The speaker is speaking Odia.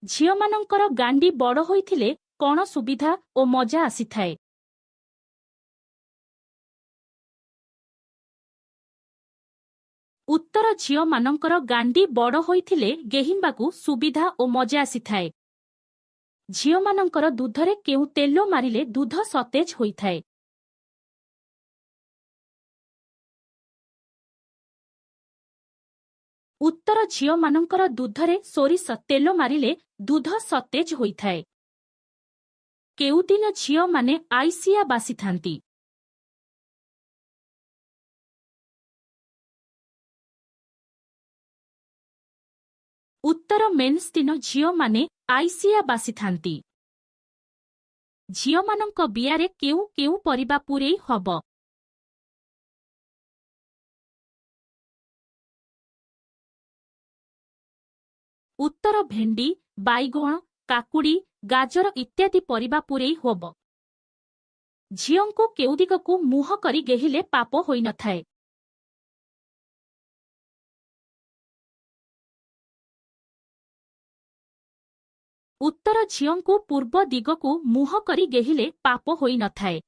ଝିଅମାନଙ୍କର ଗାଣ୍ଡି ବଡ଼ ହୋଇଥିଲେ କ'ଣ ସୁବିଧା ଓ ମଜା ଆସିଥାଏ? ଉତ୍ତର ଝିଅମାନଙ୍କର ଗାଣ୍ଡି ବଡ଼ ହୋଇଥିଲେ ଗେହିବାକୁ ସୁବିଧା ଓ ମଜା ଆସିଥାଏ। ଝିଅମାନଙ୍କର ଦୁଧରେ କେଉଁ ତେଲ ମାରିଲେ ଦୁଧ ସତେଜ ହୋଇଥାଏ? ଉତ୍ତର ଝିଅମାନଙ୍କର ଦୁଧରେ ସୋରିଷ ତେଲ ମାରିଲେ ଦୁଧ ସତେଜ ହୋଇଥାଏ। କେଉଁଦିନ ଝିଅମାନେ ଆଇଁଷିଆ ବାସିଥାନ୍ତି? ଉତ୍ତର ମେନ୍ସ ଦିନ ଝିଅମାନେ ଆଇଁଷିଆ ବାସିଥାନ୍ତି। ଝିଅମାନଙ୍କ ବିଆରେ କେଉଁ କେଉଁ ପରିବା ପୂରେଇ ହବ? ଉତ୍ତର ଭେଣ୍ଡି, ବାଇଗଣ, କାକୁଡ଼ି, ଗାଜର ଇତ୍ୟାଦି ପରିବା ପୂରେଇ ହବ। ଝିଅଙ୍କୁ କେଉଁ ଦିଗକୁ ମୁହଁ କରି ଗେହିଲେ ପାପ ହୋଇନଥାଏ? ଉତ୍ତର ଝିଅଙ୍କୁ ପୂର୍ବ ଦିଗକୁ ମୁହଁ କରି ଗେହିଲେ ପାପ ହୋଇନଥାଏ।